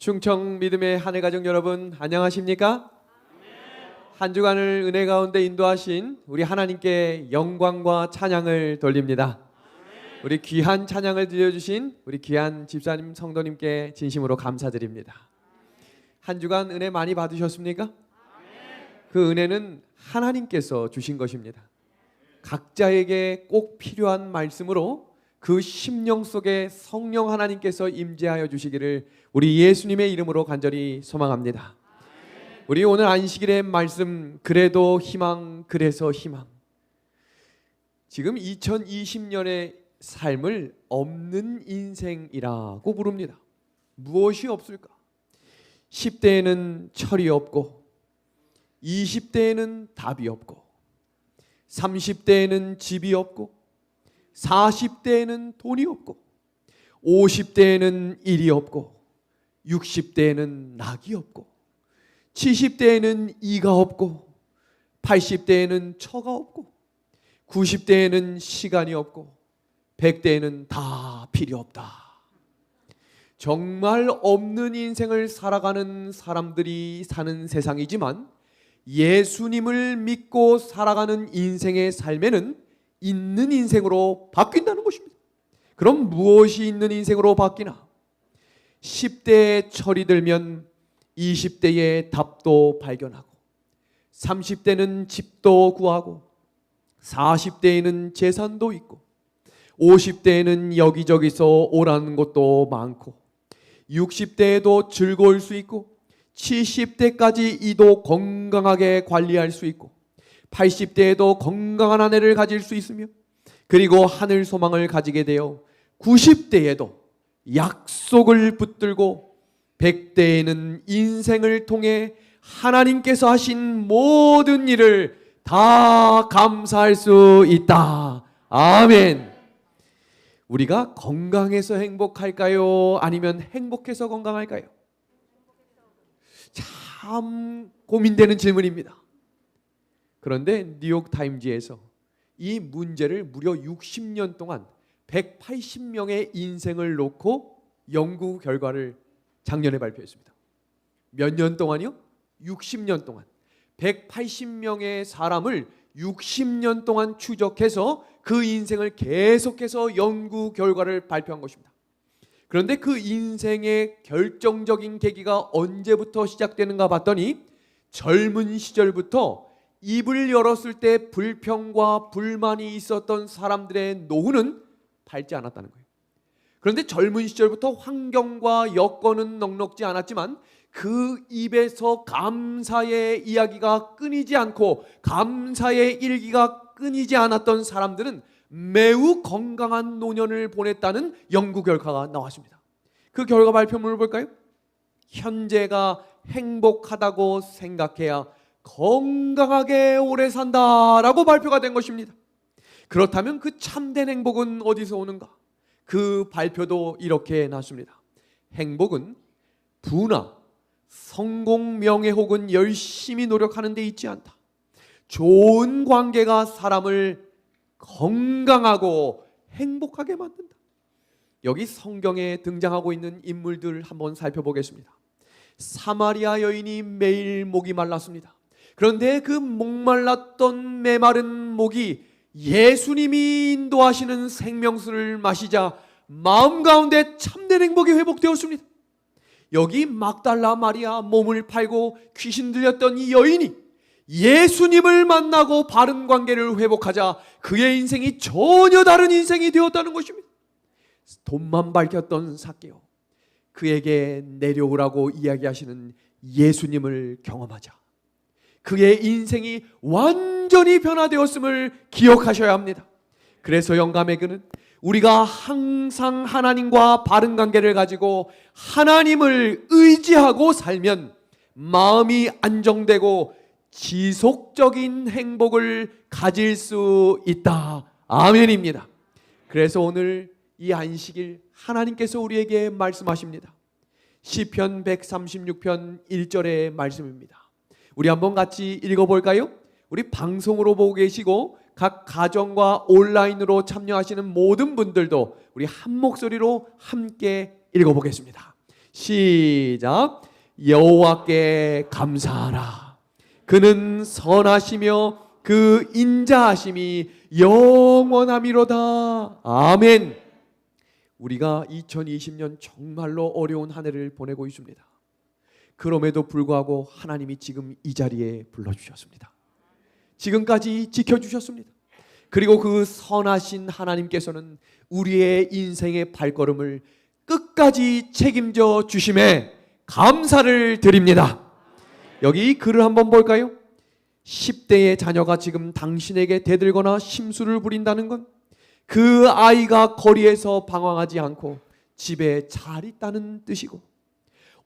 충청 믿음의 한해 가족 여러분 안녕하십니까? 한 주간을 은혜 가운데 인도하신 우리 하나님께 영광과 찬양을 돌립니다. 우리 귀한 찬양을 들려주신 우리 귀한 집사님 성도님께 진심으로 감사드립니다. 한 주간 은혜 많이 받으셨습니까? 그 은혜는 하나님께서 주신 것입니다. 각자에게 꼭 필요한 말씀으로 그 심령 속에 성령 하나님께서 임재하여 주시기를 우리 예수님의 이름으로 간절히 소망합니다. 우리 오늘 안식일의 말씀, 그래도 희망, 그래서 희망. 지금 2020년의 삶을 없는 인생이라고 부릅니다. 무엇이 없을까? 10대에는 철이 없고, 20대에는 답이 없고, 30대에는 집이 없고, 40대에는 돈이 없고, 50대에는 일이 없고, 60대에는 낙이 없고, 70대에는 이가 없고, 80대에는 처가 없고, 90대에는 시간이 없고, 100대에는 다 필요 없다. 정말 없는 인생을 살아가는 사람들이 사는 세상이지만 예수님을 믿고 살아가는 인생의 삶에는 있는 인생으로 바뀐다는 것입니다. 그럼 무엇이 있는 인생으로 바뀌나? 10대에 철이 들면 20대에 답도 발견하고, 30대는 집도 구하고, 40대에는 재산도 있고, 50대에는 여기저기서 오라는 것도 많고, 60대에도 즐거울 수 있고, 70대까지 이도 건강하게 관리할 수 있고, 80대에도 건강한 아내를 가질 수 있으며, 그리고 하늘 소망을 가지게 되어 90대에도 약속을 붙들고, 100대에는 인생을 통해 하나님께서 하신 모든 일을 다 감사할 수 있다. 아멘. 우리가 건강해서 행복할까요? 아니면 행복해서 건강할까요? 참 고민되는 질문입니다. 그런데 뉴욕타임즈에서 이 문제를 무려 60년 동안 180명의 인생을 놓고 연구 결과를 작년에 발표했습니다. 몇 년 동안이요? 60년 동안 180명의 사람을 60년 동안 추적해서 그 인생을 계속해서 연구 결과를 발표한 것입니다. 그런데 그 인생의 결정적인 계기가 언제부터 시작되는가 봤더니 젊은 시절부터 입을 열었을 때 불평과 불만이 있었던 사람들의 노후는 밝지 않았다는 거예요. 그런데 젊은 시절부터 환경과 여건은 넉넉지 않았지만 그 입에서 감사의 이야기가 끊이지 않고 감사의 일기가 끊이지 않았던 사람들은 매우 건강한 노년을 보냈다는 연구 결과가 나왔습니다. 그 결과 발표문을 볼까요? 현재가 행복하다고 생각해야 건강하게 오래 산다라고 발표가 된 것입니다. 그렇다면 그 참된 행복은 어디서 오는가? 그 발표도 이렇게 났습니다. 행복은 부나 성공, 명예 혹은 열심히 노력하는 데 있지 않다. 좋은 관계가 사람을 건강하고 행복하게 만든다. 여기 성경에 등장하고 있는 인물들 한번 살펴보겠습니다. 사마리아 여인이 매일 목이 말랐습니다. 그런데 그 목말랐던 메마른 목이 예수님이 인도하시는 생명수를 마시자 마음 가운데 참된 행복이 회복되었습니다. 여기 막달라 마리아, 몸을 팔고 귀신 들렸던 이 여인이 예수님을 만나고 바른 관계를 회복하자 그의 인생이 전혀 다른 인생이 되었다는 것입니다. 돈만 밝혔던 삭개오, 그에게 내려오라고 이야기하시는 예수님을 경험하자 그의 인생이 완전히 변화되었음을 기억하셔야 합니다. 그래서 영감의 그는 우리가 항상 하나님과 바른 관계를 가지고 하나님을 의지하고 살면 마음이 안정되고 지속적인 행복을 가질 수 있다. 아멘입니다. 그래서 오늘 이 안식일 하나님께서 우리에게 말씀하십니다. 시편 136편 1절의 말씀입니다. 우리 한번 같이 읽어볼까요? 우리 방송으로 보고 계시고 각 가정과 온라인으로 참여하시는 모든 분들도 우리 한 목소리로 함께 읽어보겠습니다. 시작. 여호와께 감사하라. 그는 선하시며 그 인자하심이 영원함이로다. 아멘. 우리가 2020년 정말로 어려운 한 해를 보내고 있습니다. 그럼에도 불구하고 하나님이 지금 이 자리에 불러주셨습니다. 지금까지 지켜주셨습니다. 그리고 그 선하신 하나님께서는 우리의 인생의 발걸음을 끝까지 책임져 주심에 감사를 드립니다. 여기 글을 한번 볼까요? 10대의 자녀가 지금 당신에게 대들거나 심술을 부린다는 건 그 아이가 거리에서 방황하지 않고 집에 잘 있다는 뜻이고,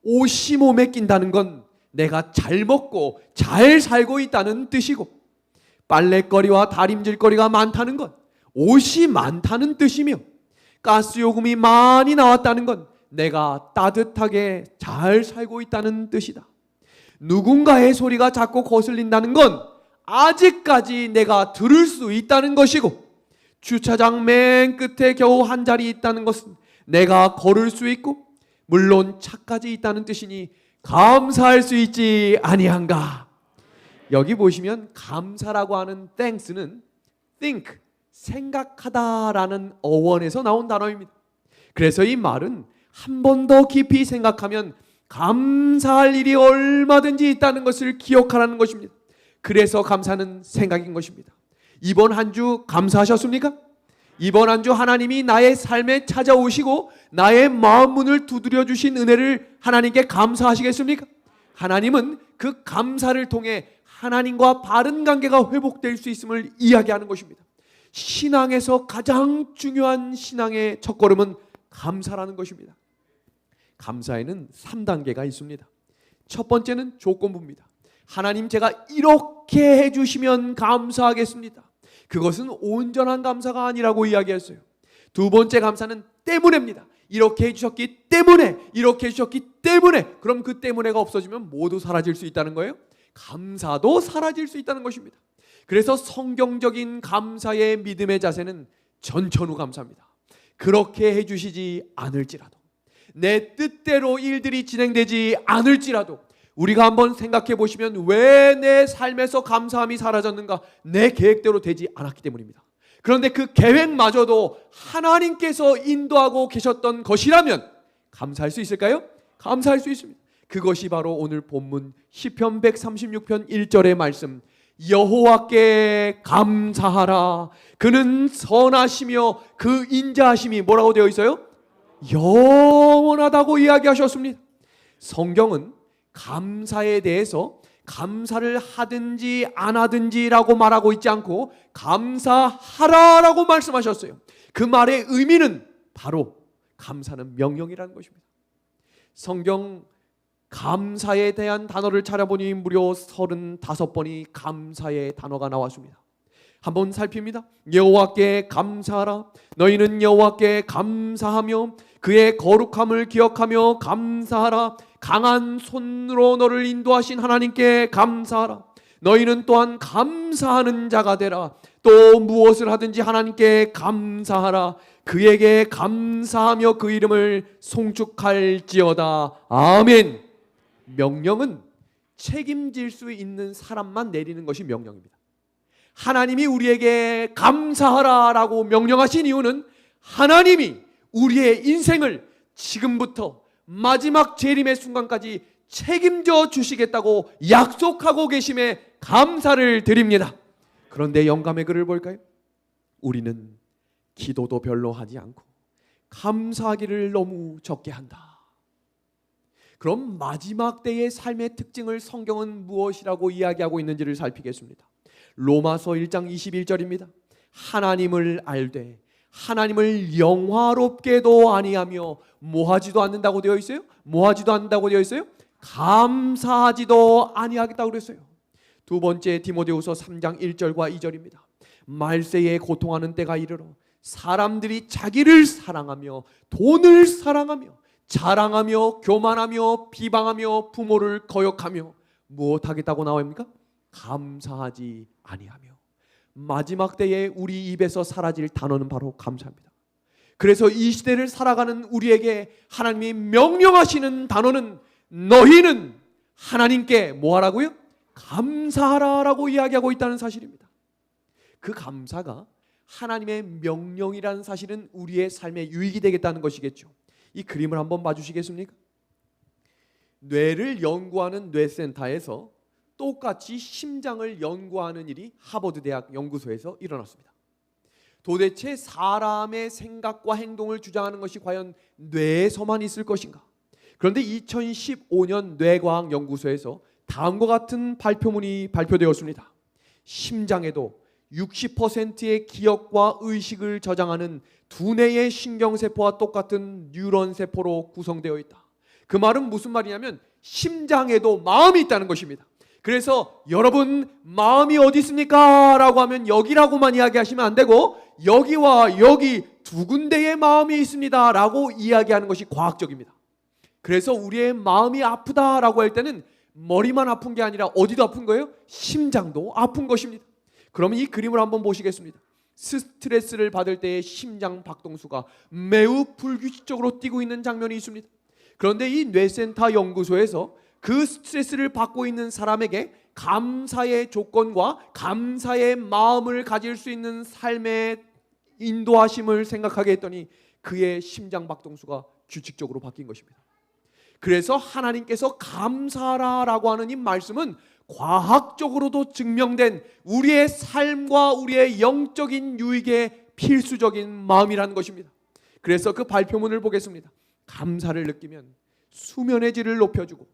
옷이 몸에 낀다는 건 내가 잘 먹고 잘 살고 있다는 뜻이고, 빨래거리와 다림질거리가 많다는 건 옷이 많다는 뜻이며, 가스요금이 많이 나왔다는 건 내가 따뜻하게 잘 살고 있다는 뜻이다. 누군가의 소리가 자꾸 거슬린다는 건 아직까지 내가 들을 수 있다는 것이고, 주차장 맨 끝에 겨우 한 자리 있다는 것은 내가 걸을 수 있고 물론 차까지 있다는 뜻이니 감사할 수 있지 아니한가. 여기 보시면 감사라고 하는 thanks는 think, 생각하다라는 어원에서 나온 단어입니다. 그래서 이 말은 한 번 더 깊이 생각하면 감사할 일이 얼마든지 있다는 것을 기억하라는 것입니다. 그래서 감사는 생각인 것입니다. 이번 한 주 감사하셨습니까? 이번 한 주 하나님이 나의 삶에 찾아오시고 나의 마음 문을 두드려 주신 은혜를 하나님께 감사하시겠습니까? 하나님은 그 감사를 통해 하나님과 바른 관계가 회복될 수 있음을 이야기하는 것입니다. 신앙에서 가장 중요한 신앙의 첫걸음은 감사라는 것입니다. 감사에는 3단계가 있습니다. 첫 번째는 조건부입니다. 하나님, 제가 이렇게 해주시면 감사하겠습니다. 그것은 온전한 감사가 아니라고 이야기했어요. 두 번째 감사는 때문에입니다. 이렇게 해주셨기 때문에, 이렇게 해주셨기 때문에. 그럼 그 때문에가 없어지면 모두 사라질 수 있다는 거예요. 감사도 사라질 수 있다는 것입니다. 그래서 성경적인 감사의 믿음의 자세는 전천후 감사입니다. 그렇게 해주시지 않을지라도, 내 뜻대로 일들이 진행되지 않을지라도 우리가 한번 생각해 보시면 왜 내 삶에서 감사함이 사라졌는가? 내 계획대로 되지 않았기 때문입니다. 그런데 그 계획마저도 하나님께서 인도하고 계셨던 것이라면 감사할 수 있을까요? 감사할 수 있습니다. 그것이 바로 오늘 본문 시편 136편 1절의 말씀, 여호와께 감사하라. 그는 선하시며 그 인자하심이 뭐라고 되어 있어요? 영원하다고 이야기하셨습니다. 성경은 감사에 대해서 감사를 하든지 안 하든지라고 말하고 있지 않고 감사하라라고 말씀하셨어요. 그 말의 의미는 바로 감사는 명령이라는 것입니다. 성경 감사에 대한 단어를 찾아보니 무려 35번이 감사의 단어가 나왔습니다. 한번 살핍니다. 여호와께 감사하라. 너희는 여호와께 감사하며 그의 거룩함을 기억하며 감사하라. 강한 손으로 너를 인도하신 하나님께 감사하라. 너희는 또한 감사하는 자가 되라. 또 무엇을 하든지 하나님께 감사하라. 그에게 감사하며 그 이름을 송축할지어다. 아멘. 명령은 책임질 수 있는 사람만 내리는 것이 명령입니다. 하나님이 우리에게 감사하라라고 명령하신 이유는 하나님이 우리의 인생을 지금부터 마지막 재림의 순간까지 책임져 주시겠다고 약속하고 계심에 감사를 드립니다. 그런데 영감의 글을 볼까요? 우리는 기도도 별로 하지 않고 감사하기를 너무 적게 한다. 그럼 마지막 때의 삶의 특징을 성경은 무엇이라고 이야기하고 있는지를 살피겠습니다. 로마서 1장 21절입니다. 하나님을 알되 하나님을 영화롭게도 아니하며 뭐하지도 않는다고 되어 있어요? 뭐하지도 않는다고 되어 있어요? 감사하지도 아니하겠다고 그랬어요. 두 번째 디모데후서 3장 1절과 2절입니다. 말세에 고통하는 때가 이르러 사람들이 자기를 사랑하며 돈을 사랑하며 자랑하며 교만하며 비방하며 부모를 거역하며 무엇하겠다고 나옵니까? 감사하지 아니하며. 마지막 때에 우리 입에서 사라질 단어는 바로 감사입니다. 그래서 이 시대를 살아가는 우리에게 하나님이 명령하시는 단어는 너희는 하나님께 뭐 하라고요? 감사하라라고 이야기하고 있다는 사실입니다. 그 감사가 하나님의 명령이라는 사실은 우리의 삶에 유익이 되겠다는 것이겠죠. 이 그림을 한번 봐주시겠습니까? 뇌를 연구하는 뇌센터에서 똑같이 심장을 연구하는 일이 하버드 대학 연구소에서 일어났습니다. 도대체 사람의 생각과 행동을 주장하는 것이 과연 뇌에서만 있을 것인가? 그런데 2015년 뇌과학연구소에서 다음과 같은 발표문이 발표되었습니다. 심장에도 60%의 기억과 의식을 저장하는 두뇌의 신경세포와 똑같은 뉴런 세포로 구성되어 있다. 그 말은 무슨 말이냐면 심장에도 마음이 있다는 것입니다. 그래서 여러분 마음이 어디 있습니까? 라고 하면 여기라고만 이야기하시면 안 되고 여기와 여기 두 군데의 마음이 있습니다 라고 이야기하는 것이 과학적입니다. 그래서 우리의 마음이 아프다라고 할 때는 머리만 아픈 게 아니라 어디도 아픈 거예요? 심장도 아픈 것입니다. 그러면 이 그림을 한번 보시겠습니다. 스트레스를 받을 때의 심장 박동수가 매우 불규칙적으로 뛰고 있는 장면이 있습니다. 그런데 이 뇌센터 연구소에서 그 스트레스를 받고 있는 사람에게 감사의 조건과 감사의 마음을 가질 수 있는 삶의 인도하심을 생각하게 했더니 그의 심장 박동수가 규칙적으로 바뀐 것입니다. 그래서 하나님께서 감사하라라고 하는 이 말씀은 과학적으로도 증명된 우리의 삶과 우리의 영적인 유익의 필수적인 마음이라는 것입니다. 그래서 그 발표문을 보겠습니다. 감사를 느끼면 수면의 질을 높여주고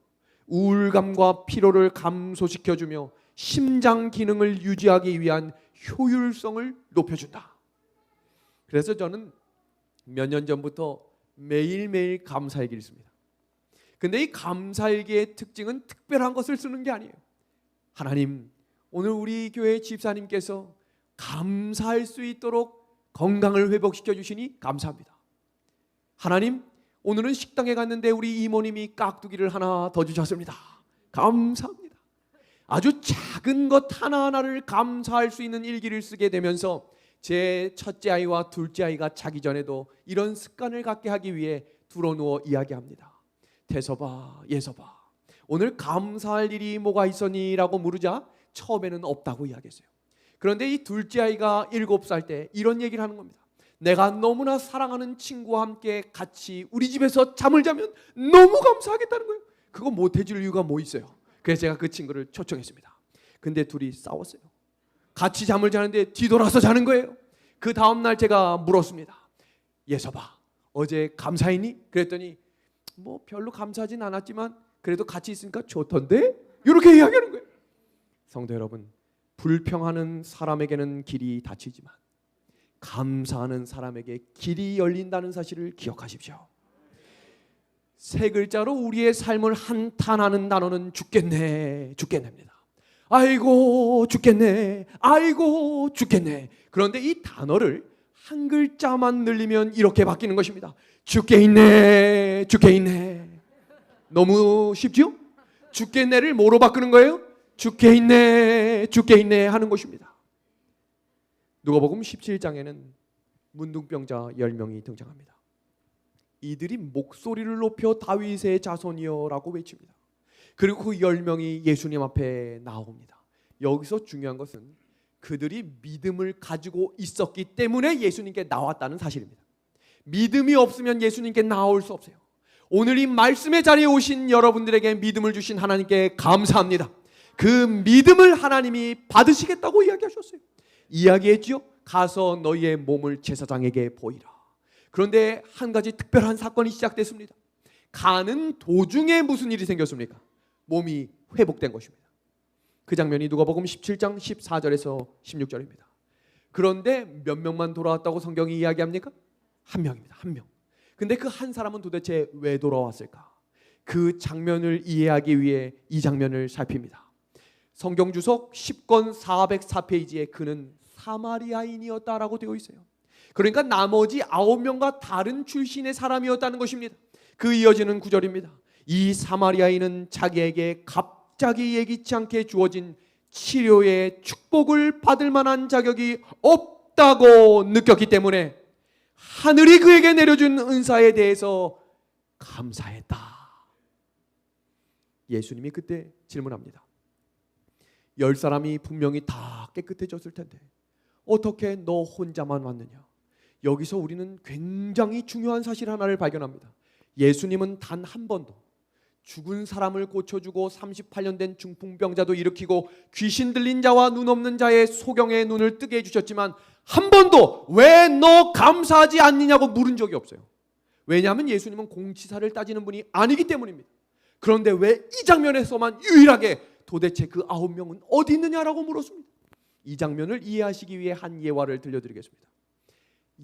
우울감과 피로를 감소시켜주며 심장 기능을 유지하기 위한 효율성을 높여준다. 그래서 저는 몇 년 전부터 매일매일 감사일기를 씁니다. 근데 이 감사일기의 특징은 특별한 것을 쓰는 게 아니에요. 하나님, 오늘 우리 교회 집사님께서 감사할 수 있도록 건강을 회복시켜 주시니 감사합니다. 하나님, 오늘은 식당에 갔는데 우리 이모님이 깍두기를 하나 더 주셨습니다. 감사합니다. 아주 작은 것 하나하나를 감사할 수 있는 일기를 쓰게 되면서 제 첫째 아이와 둘째 아이가 자기 전에도 이런 습관을 갖게 하기 위해 드러누워 이야기합니다. 태서봐, 예서봐, 오늘 감사할 일이 뭐가 있었니? 라고 물으자 처음에는 없다고 이야기했어요. 그런데 이 둘째 아이가 7살 때 이런 얘기를 하는 겁니다. 내가 너무나 사랑하는 친구와 함께 같이 우리 집에서 잠을 자면 너무 감사하겠다는 거예요. 그거 못 해줄 이유가 뭐 있어요? 그래서 제가 그 친구를 초청했습니다. 근데 둘이 싸웠어요. 같이 잠을 자는데 뒤돌아서 자는 거예요. 그 다음날 제가 물었습니다. 예서봐, 어제 감사했니? 그랬더니 뭐 별로 감사하진 않았지만 그래도 같이 있으니까 좋던데? 이렇게 이야기하는 거예요. 성도 여러분, 불평하는 사람에게는 길이 닫히지만 감사하는 사람에게 길이 열린다는 사실을 기억하십시오. 세 글자로 우리의 삶을 한탄하는 단어는 죽겠네, 죽겠네입니다. 아이고 죽겠네, 아이고 죽겠네. 그런데 이 단어를 한 글자만 늘리면 이렇게 바뀌는 것입니다. 죽게 있네, 죽게 있네. 너무 쉽죠? 죽겠네를 뭐로 바꾸는 거예요? 죽게 있네, 죽게 있네 하는 것입니다. 누가복음 17장에는 문둥병자 10명이 등장합니다. 이들이 목소리를 높여 다윗의 자손이여 라고 외칩니다. 그리고 그 10명이 예수님 앞에 나옵니다. 여기서 중요한 것은 그들이 믿음을 가지고 있었기 때문에 예수님께 나왔다는 사실입니다. 믿음이 없으면 예수님께 나올 수 없어요. 오늘 이 말씀의 자리에 오신 여러분들에게 믿음을 주신 하나님께 감사합니다. 그 믿음을 하나님이 받으시겠다고 이야기하셨어요. 이야기했죠. 가서 너희의 몸을 제사장에게 보이라. 그런데 한 가지 특별한 사건이 시작됐습니다. 가는 도중에 무슨 일이 생겼습니까? 몸이 회복된 것입니다. 그 장면이 누가복음 17장 14절에서 16절입니다. 그런데 몇 명만 돌아왔다고 성경이 이야기합니까? 한 명입니다. 한 명. 근데 그 한 사람은 도대체 왜 돌아왔을까? 그 장면을 이해하기 위해 이 장면을 살핍니다. 성경 주석 10권 404페이지에 그는 사마리아인이었다라고 되어 있어요. 그러니까 나머지 9명과 다른 출신의 사람이었다는 것입니다. 그 이어지는 구절입니다. 이 사마리아인은 자기에게 갑자기 예기치 않게 주어진 치료의 축복을 받을 만한 자격이 없다고 느꼈기 때문에 하늘이 그에게 내려준 은사에 대해서 감사했다. 예수님이 그때 질문합니다. 10사람이 분명히 다 깨끗해졌을 텐데 어떻게 너 혼자만 왔느냐? 여기서 우리는 굉장히 중요한 사실 하나를 발견합니다. 예수님은 단 한 번도 죽은 사람을 고쳐주고 38년 된 중풍병자도 일으키고 귀신 들린 자와 눈 없는 자의 소경의 눈을 뜨게 해주셨지만 한 번도 왜 너 감사하지 않느냐고 물은 적이 없어요. 왜냐하면 예수님은 공치사를 따지는 분이 아니기 때문입니다. 그런데 왜 이 장면에서만 유일하게 도대체 그 9명은 어디 있느냐라고 물었습니다. 이 장면을 이해하시기 위해 한 예화를 들려드리겠습니다.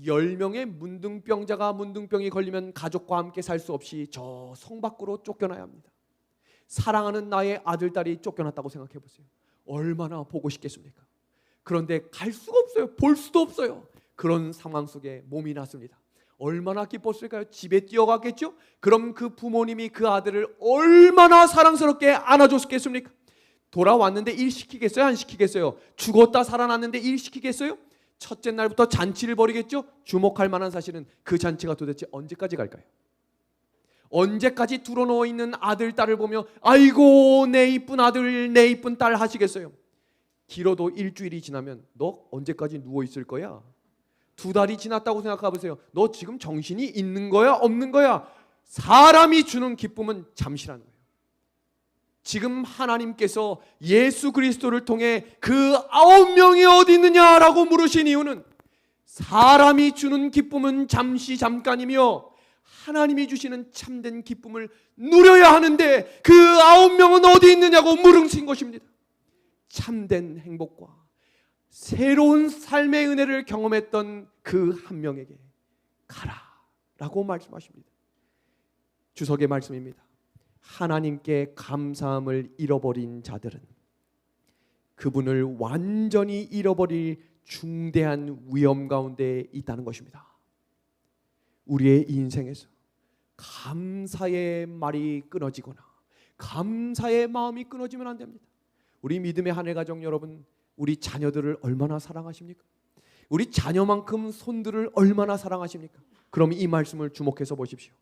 10명의 문둥병자가 문둥병이 걸리면 가족과 함께 살 수 없이 저 성 밖으로 쫓겨나야 합니다. 사랑하는 나의 아들, 딸이 쫓겨났다고 생각해 보세요. 얼마나 보고 싶겠습니까? 그런데 갈 수가 없어요. 볼 수도 없어요. 그런 상황 속에 몸이 났습니다. 얼마나 기뻤을까요? 집에 뛰어갔겠죠? 그럼 그 부모님이 그 아들을 얼마나 사랑스럽게 안아줬겠습니까? 돌아왔는데 일 시키겠어요? 안 시키겠어요? 죽었다 살아났는데 일 시키겠어요? 첫째 날부터 잔치를 벌이겠죠? 주목할 만한 사실은 그 잔치가 도대체 언제까지 갈까요? 언제까지 두러누워 있는 아들, 딸을 보며 아이고 내 이쁜 아들, 내 이쁜 딸 하시겠어요? 길어도 일주일이 지나면 너 언제까지 누워 있을 거야? 2달이 지났다고 생각해 보세요. 너 지금 정신이 있는 거야? 없는 거야? 사람이 주는 기쁨은 잠시라는 거예요. 지금 하나님께서 예수 그리스도를 통해 그 9명이 어디 있느냐라고 물으신 이유는 사람이 주는 기쁨은 잠시 잠깐이며 하나님이 주시는 참된 기쁨을 누려야 하는데 그 9명은 어디 있느냐고 물으신 것입니다. 참된 행복과 새로운 삶의 은혜를 경험했던 그 한 명에게 가라라고 말씀하십니다. 주석의 말씀입니다. 하나님께 감사함을 잃어버린 자들은 그분을 완전히 잃어버릴 중대한 위험 가운데 있다는 것입니다. 우리의 인생에서 감사의 말이 끊어지거나 감사의 마음이 끊어지면 안 됩니다. 우리 믿음의 한 해 가정 여러분, 우리 자녀들을 얼마나 사랑하십니까? 우리 자녀만큼 손들을 얼마나 사랑하십니까? 그럼 이 말씀을 주목해서 보십시오.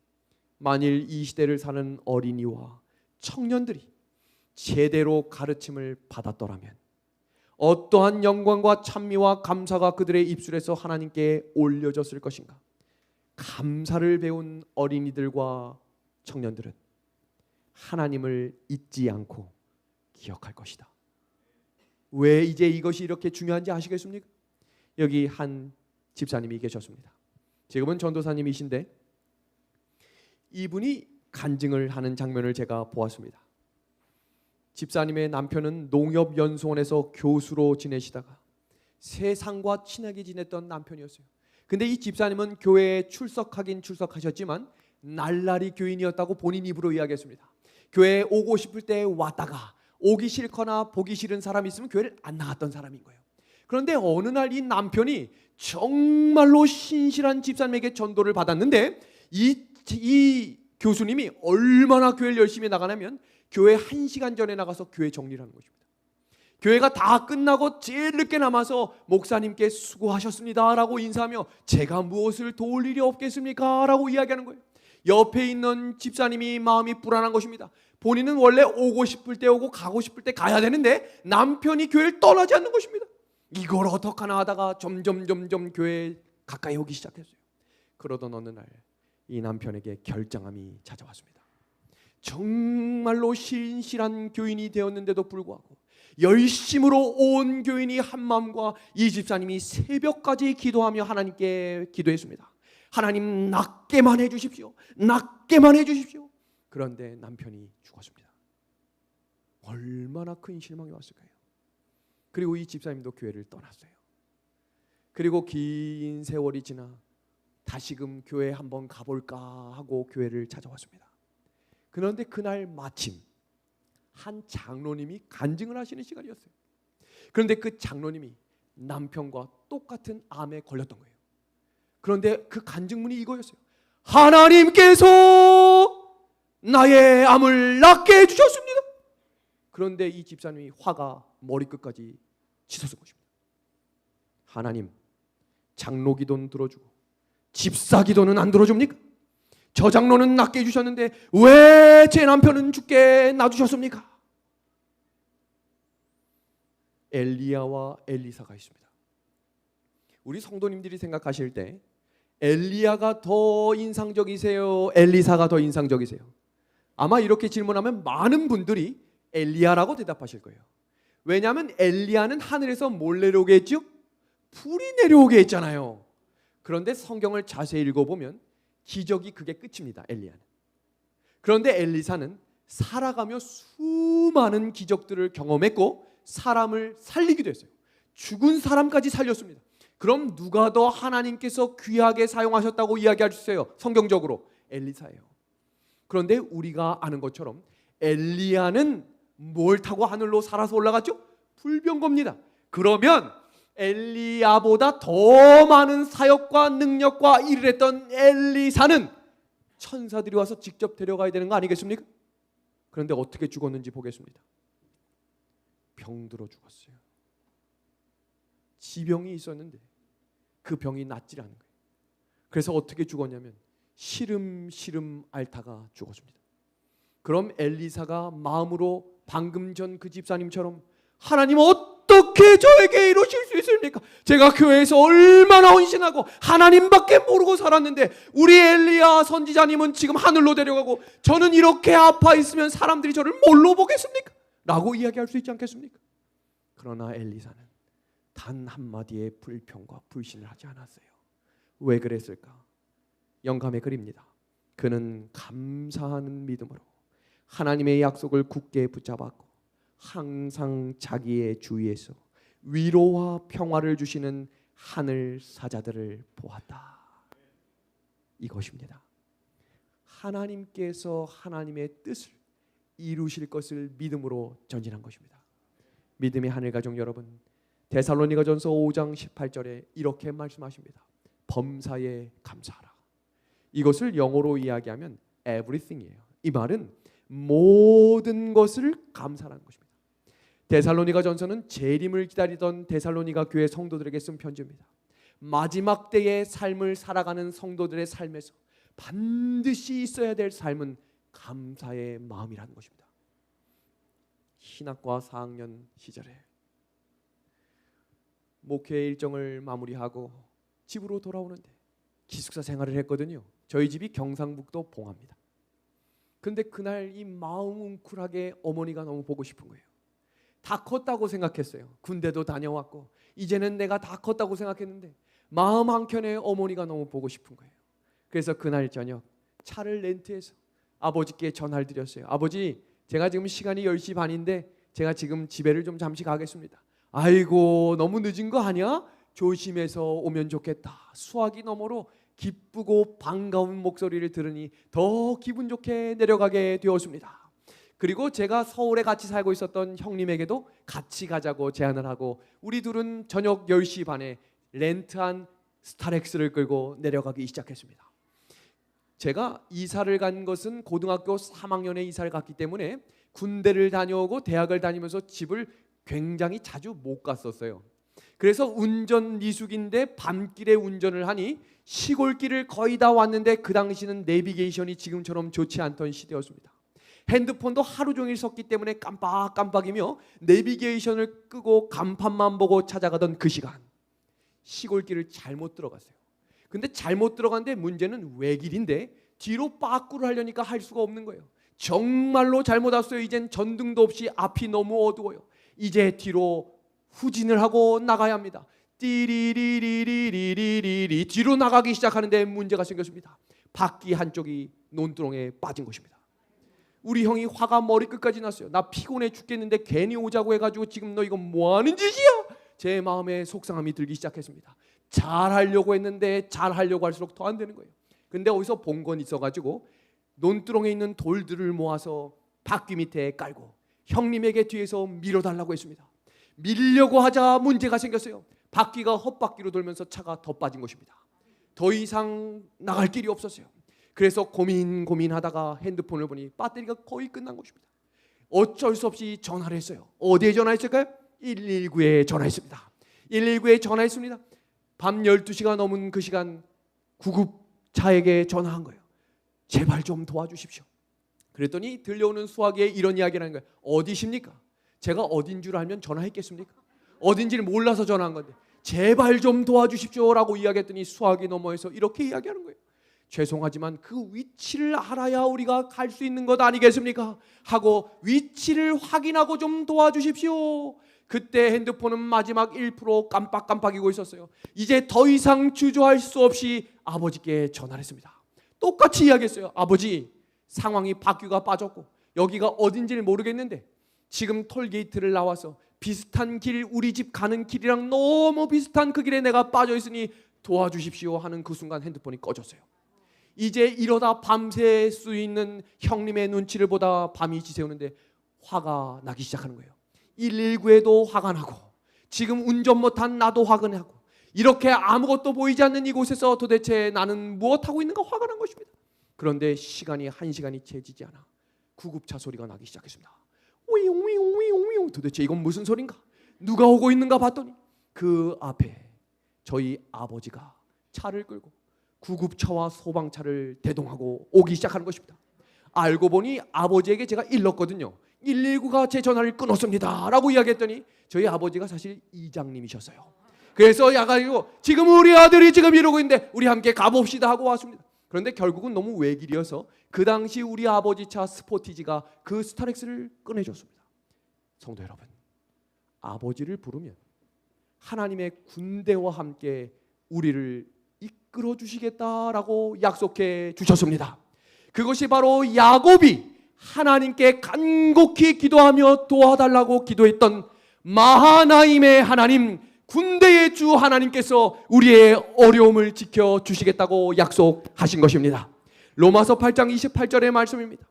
만일 이 시대를 사는 어린이와 청년들이 제대로 가르침을 받았더라면 어떠한 영광과 찬미와 감사가 그들의 입술에서 하나님께 올려졌을 것인가? 감사를 배운 어린이들과 청년들은 하나님을 잊지 않고 기억할 것이다. 왜 이제 이것이 이렇게 중요한지 아시겠습니까? 여기 한 집사님이 계셨습니다. 지금은 전도사님이신데 이분이 간증을 하는 장면을 제가 보았습니다. 집사님의 남편은 농협연수원에서 교수로 지내시다가 세상과 친하게 지냈던 남편이었어요. 근데 이 집사님은 교회에 출석하긴 출석하셨지만 날라리 교인이었다고 본인 입으로 이야기했습니다. 교회에 오고 싶을 때 왔다가 오기 싫거나 보기 싫은 사람이 있으면 교회를 안 나갔던 사람인 거예요. 그런데 어느 날 이 남편이 정말로 신실한 집사님에게 전도를 받았는데 이 교수님이 얼마나 교회를 열심히 나가냐면 교회 1시간 전에 나가서 교회 정리를 하는 것입니다. 교회가 다 끝나고 제일 늦게 남아서 목사님께 수고하셨습니다 라고 인사하며 제가 무엇을 도울 일이 없겠습니까? 라고 이야기하는 거예요. 옆에 있는 집사님이 마음이 불안한 것입니다. 본인은 원래 오고 싶을 때 오고 가고 싶을 때 가야 되는데 남편이 교회를 떠나지 않는 것입니다. 이걸 어떡하나 하다가 점점 교회에 가까이 오기 시작했어요. 그러던 어느 날 이 남편에게 결장함이 찾아왔습니다. 정말로 신실한 교인이 되었는데도 불구하고 열심으로 온 교인이 한 마음과 이 집사님이 새벽까지 기도하며 하나님께 기도했습니다. 하나님 낫게만 해주십시오. 낫게만 해주십시오. 그런데 남편이 죽었습니다. 얼마나 큰 실망이 왔을까요? 그리고 이 집사님도 교회를 떠났어요. 그리고 긴 세월이 지나 다시금 교회 한번 가볼까 하고 교회를 찾아왔습니다. 그런데 그날 마침 한 장로님이 간증을 하시는 시간이었어요. 그런데 그 장로님이 남편과 똑같은 암에 걸렸던 거예요. 그런데 그 간증문이 이거였어요. 하나님께서 나의 암을 낫게 해주셨습니다. 그런데 이 집사님이 화가 머리끝까지 치솟은 것입니다. 하나님, 장로 기도는 들어주고 집사 기도는 안 들어줍니까? 저장로는 낫게 해주셨는데 왜 제 남편은 죽게 놔두셨습니까? 엘리야와 엘리사가 있습니다. 우리 성도님들이 생각하실 때 엘리야가 더 인상적이세요? 엘리사가 더 인상적이세요? 아마 이렇게 질문하면 많은 분들이 엘리야라고 대답하실 거예요. 왜냐하면 엘리야는 하늘에서 뭘 내려오게 했죠? 불이 내려오게 했잖아요. 그런데 성경을 자세히 읽어보면 기적이 그게 끝입니다. 엘리야는. 그런데 엘리사는 살아가며 수많은 기적들을 경험했고 사람을 살리기도 했어요. 죽은 사람까지 살렸습니다. 그럼 누가 더 하나님께서 귀하게 사용하셨다고 이야기할 수 있어요? 성경적으로 엘리사예요. 그런데 우리가 아는 것처럼 엘리야는 뭘 타고 하늘로 살아서 올라갔죠? 불병거입니다. 그러면 엘리야보다 더 많은 사역과 능력과 일을 했던 엘리사는 천사들이 와서 직접 데려가야 되는 거 아니겠습니까? 그런데 어떻게 죽었는지 보겠습니다. 병들어 죽었어요. 지병이 있었는데 그 병이 낫질 않은 거예요. 그래서 어떻게 죽었냐면 시름시름 앓다가 죽었습니다. 그럼 엘리사가 마음으로 방금 전 그 집사님처럼 하나님 어떻게 저에게 이러실 수 있습니까? 제가 교회에서 얼마나 헌신하고 하나님밖에 모르고 살았는데 우리 엘리야 선지자님은 지금 하늘로 데려가고 저는 이렇게 아파 있으면 사람들이 저를 뭘로 보겠습니까? 라고 이야기할 수 있지 않겠습니까? 그러나 엘리사는 단 한마디의 불평과 불신을 하지 않았어요. 왜 그랬을까? 영감의 글입니다. 그는 감사하는 믿음으로 하나님의 약속을 굳게 붙잡았고 항상 자기의 주위에서 위로와 평화를 주시는 하늘 사자들을 보았다. 이것입니다. 하나님께서 하나님의 뜻을 이루실 것을 믿음으로 전진한 것입니다. 믿음의 하늘 가족 여러분, 데살로니가전서 5장 18절에 이렇게 말씀하십니다. 범사에 감사하라. 이것을 영어로 이야기하면 everything이에요. 이 말은 모든 것을 감사하는 것입니다. 데살로니가전서는 재림을 기다리던 데살로니가 교회 성도들에게 쓴 편지입니다. 마지막 때의 삶을 살아가는 성도들의 삶에서 반드시 있어야 될 삶은 감사의 마음이라는 것입니다. 신학과 4학년 시절에 목회 일정을 마무리하고 집으로 돌아오는데 기숙사 생활을 했거든요. 저희 집이 경상북도 봉화입니다. 근데 그날 이 마음 웅크하게 어머니가 너무 보고 싶은 거예요. 다 컸다고 생각했어요. 군대도 다녀왔고 이제는 내가 다 컸다고 생각했는데 마음 한켠에 어머니가 너무 보고 싶은 거예요. 그래서 그날 저녁 차를 렌트해서 아버지께 전화를 드렸어요. 아버지, 제가 지금 시간이 10시 반인데 제가 지금 집에를 좀 잠시 가겠습니다. 아이고, 너무 늦은 거 아니야? 조심해서 오면 좋겠다. 수화기 너머로 기쁘고 반가운 목소리를 들으니 더 기분 좋게 내려가게 되었습니다. 그리고 제가 서울에 같이 살고 있었던 형님에게도 같이 가자고 제안을 하고 우리 둘은 저녁 10시 반에 렌트한 스타렉스를 끌고 내려가기 시작했습니다. 제가 이사를 간 것은 고등학교 3학년에 이사를 갔기 때문에 군대를 다녀오고 대학을 다니면서 집을 굉장히 자주 못 갔었어요. 그래서 운전 미숙인데 밤길에 운전을 하니 시골길을 거의 다 왔는데 그 당시는 내비게이션이 지금처럼 좋지 않던 시대였습니다. 핸드폰도 하루 종일 썼기 때문에 깜빡깜빡이며 내비게이션을 끄고 간판만 보고 찾아가던 그 시간, 시골길을 잘못 들어갔어요. 근데 잘못 들어갔는데 문제는 외길인데 뒤로 빠꾸를 하려니까 할 수가 없는 거예요. 정말로 잘못 왔어요. 이젠 전등도 없이 앞이 너무 어두워요. 이제 뒤로 후진을 하고 나가야 합니다. 띠리리리리리리리 뒤로 나가기 시작하는데 문제가 생겼습니다. 바퀴 한쪽이 논두렁에 빠진 것입니다. 우리 형이 화가 머리끝까지 났어요. 나 피곤해 죽겠는데 괜히 오자고 해가지고 지금 너 이거 뭐하는 짓이야? 제 마음에 속상함이 들기 시작했습니다. 잘하려고 했는데 잘하려고 할수록 더 안 되는 거예요. 근데 어디서 본 건 있어가지고 논두렁에 있는 돌들을 모아서 바퀴 밑에 깔고 형님에게 뒤에서 밀어달라고 했습니다. 밀려고 하자 문제가 생겼어요. 바퀴가 헛바퀴로 돌면서 차가 더 빠진 것입니다. 더 이상 나갈 길이 없었어요. 그래서 고민하다가 핸드폰을 보니 배터리가 거의 끝난 것입니다. 어쩔 수 없이 전화를 했어요. 어디에 전화했을까요? 119에 전화했습니다. 119에 전화했습니다. 밤 12시가 넘은 그 시간 구급차에게 전화한 거예요. 제발 좀 도와주십시오. 그랬더니 들려오는 수화기에 이런 이야기를 하는 거예요. 어디십니까? 제가 어딘 줄 알면 전화했겠습니까? 어딘지를 몰라서 전화한 건데 제발 좀 도와주십시오라고 이야기했더니 수화기 너머에서 이렇게 이야기하는 거예요. 죄송하지만 그 위치를 알아야 우리가 갈 수 있는 것 아니겠습니까? 하고 위치를 확인하고 좀 도와주십시오. 그때 핸드폰은 마지막 1% 깜빡깜빡이고 있었어요. 이제 더 이상 주저할 수 없이 아버지께 전화를 했습니다. 똑같이 이야기했어요. 아버지, 상황이 바퀴가 빠졌고 여기가 어딘지를 모르겠는데 지금 톨게이트를 나와서 비슷한 길, 우리 집 가는 길이랑 너무 비슷한 그 길에 내가 빠져 있으니 도와주십시오 하는 그 순간 핸드폰이 꺼졌어요. 이제 이러다 밤샐 수 있는 형님의 눈치를 보다 밤이 지새우는데 화가 나기 시작하는 거예요. 119에도 화가 나고 지금 운전 못한 나도 화가 나고 이렇게 아무것도 보이지 않는 이곳에서 도대체 나는 무엇하고 있는가 화가 난 것입니다. 그런데 시간이 1시간이 채지지 않아 구급차 소리가 나기 시작했습니다. 위웅위웅위웅위웅. 도대체 이건 무슨 소린가? 누가 오고 있는가 봤더니 그 앞에 저희 아버지가 차를 끌고 구급차와 소방차를 대동하고 오기 시작하는 것입니다. 알고 보니 아버지에게 제가 일렀거든요. 119가 제 전화를 끊었습니다 라고 이야기했더니 저희 아버지가 사실 이장님이셨어요. 그래서 야가지고 지금 우리 아들이 지금 이러고 있는데 우리 함께 가봅시다 하고 왔습니다. 그런데 결국은 너무 외길이어서 그 당시 우리 아버지 차 스포티지가 그 스타렉스를 꺼내줬습니다. 성도 여러분, 아버지를 부르면 하나님의 군대와 함께 우리를 이끌어 주시겠다라고 약속해 주셨습니다. 그것이 바로 야곱이 하나님께 간곡히 기도하며 도와달라고 기도했던 마하나임의 하나님, 군대의 주 하나님께서 우리의 어려움을 지켜주시겠다고 약속하신 것입니다. 로마서 8장 28절의 말씀입니다.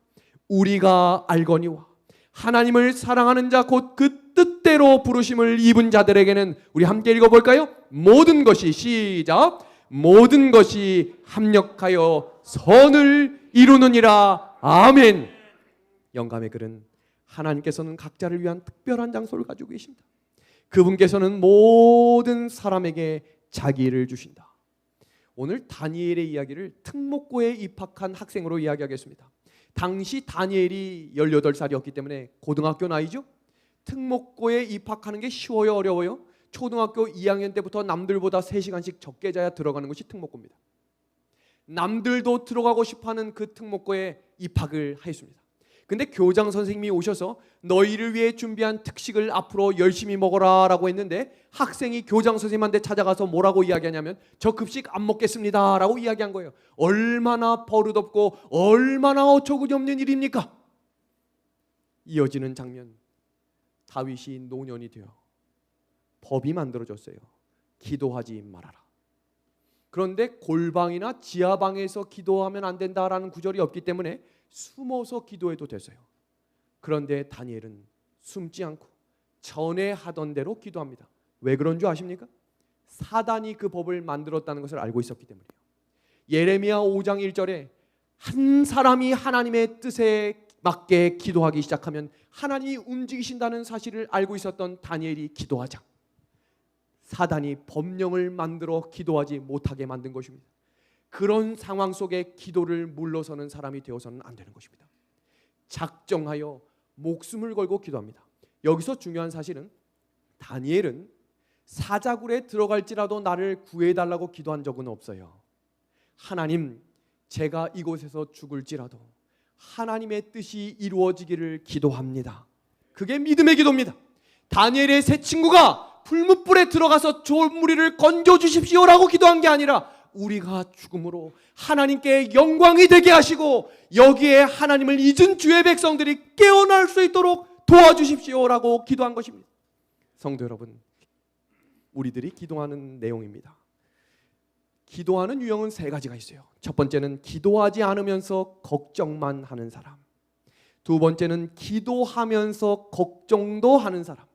우리가 알거니와 하나님을 사랑하는 자 곧 그 뜻대로 부르심을 입은 자들에게는, 우리 함께 읽어볼까요? 모든 것이, 시작, 모든 것이 합력하여 선을 이루느니라. 아멘. 영감의 글은 하나님께서는 각자를 위한 특별한 장소를 가지고 계신다. 그분께서는 모든 사람에게 자기를 주신다. 오늘 다니엘의 이야기를 특목고에 입학한 학생으로 이야기하겠습니다. 당시 다니엘이 18살이었기 때문에 고등학교 나이죠. 특목고에 입학하는 게 쉬워요, 어려워요? 초등학교 2학년 때부터 남들보다 3시간씩 적게 자야 들어가는 것이 특목고입니다. 남들도 들어가고 싶어하는 그 특목고에 입학을 하였습니다. 근데 교장 선생님이 오셔서 너희를 위해 준비한 특식을 앞으로 열심히 먹어라 라고 했는데, 학생이 교장 선생님한테 찾아가서 뭐라고 이야기하냐면 저 급식 안 먹겠습니다 라고 이야기한 거예요. 얼마나 버릇없고 얼마나 어처구니 없는 일입니까? 이어지는 장면, 다윗이 노년이 되어 법이 만들어졌어요. 기도하지 말아라. 그런데 골방이나 지하방에서 기도하면 안 된다라는 구절이 없기 때문에 숨어서 기도해도 됐어요. 그런데 다니엘은 숨지 않고 전에 하던 대로 기도합니다. 왜 그런 줄 아십니까? 사단이 그 법을 만들었다는 것을 알고 있었기 때문이에요. 예레미야 5장 1절에 한 사람이 하나님의 뜻에 맞게 기도하기 시작하면 하나님이 움직이신다는 사실을 알고 있었던 다니엘이 기도하자 사단이 법령을 만들어 기도하지 못하게 만든 것입니다. 그런 상황 속에 기도를 물러서는 사람이 되어서는 안 되는 것입니다. 작정하여 목숨을 걸고 기도합니다. 여기서 중요한 사실은 다니엘은 사자굴에 들어갈지라도 나를 구해달라고 기도한 적은 없어요. 하나님, 제가 이곳에서 죽을지라도 하나님의 뜻이 이루어지기를 기도합니다. 그게 믿음의 기도입니다. 다니엘의 세 친구가 불뭇불에 들어가서 조무리를 건져주십시오라고 기도한 게 아니라 우리가 죽음으로 하나님께 영광이 되게 하시고 여기에 하나님을 잊은 주의 백성들이 깨어날 수 있도록 도와주십시오라고 기도한 것입니다. 성도 여러분, 우리들이 기도하는 내용입니다. 기도하는 유형은 3가지가 있어요. 첫 번째는 기도하지 않으면서 걱정만 하는 사람, 두 번째는 기도하면서 걱정도 하는 사람,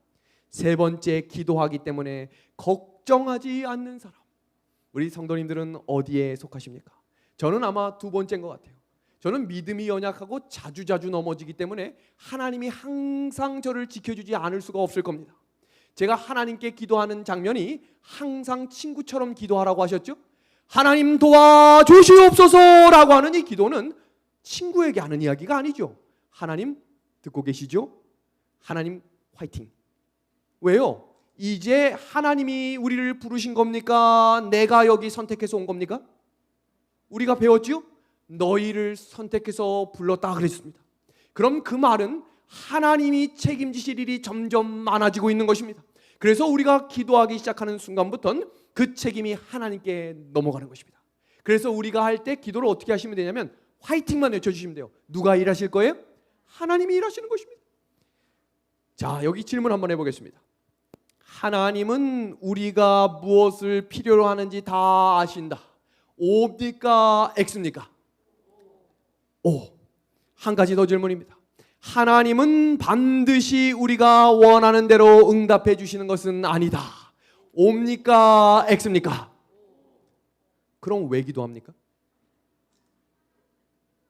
세 번째 기도하기 때문에 걱정하지 않는 사람. 우리 성도님들은 어디에 속하십니까? 저는 아마 두 번째인 것 같아요. 저는 믿음이 연약하고 자주자주 넘어지기 때문에 하나님이 항상 저를 지켜주지 않을 수가 없을 겁니다. 제가 하나님께 기도하는 장면이 항상 친구처럼 기도하라고 하셨죠? 하나님 도와주시옵소서라고 하는 이 기도는 친구에게 하는 이야기가 아니죠. 하나님 듣고 계시죠? 하나님 화이팅. 왜요? 이제 하나님이 우리를 부르신 겁니까? 내가 여기 선택해서 온 겁니까? 우리가 배웠죠? 너희를 선택해서 불렀다 그랬습니다. 그럼 그 말은 하나님이 책임지실 일이 점점 많아지고 있는 것입니다. 그래서 우리가 기도하기 시작하는 순간부터는 그 책임이 하나님께 넘어가는 것입니다. 그래서 우리가 할 때 기도를 어떻게 하시면 되냐면 화이팅만 외쳐주시면 돼요. 누가 일하실 거예요? 하나님이 일하시는 것입니다. 자, 여기 질문 한번 해보겠습니다. 하나님은 우리가 무엇을 필요로 하는지 다 아신다. O입니까? X입니까? O. 한 가지 더 질문입니다. 하나님은 반드시 우리가 원하는 대로 응답해 주시는 것은 아니다. O입니까? X입니까? 그럼 왜 기도합니까?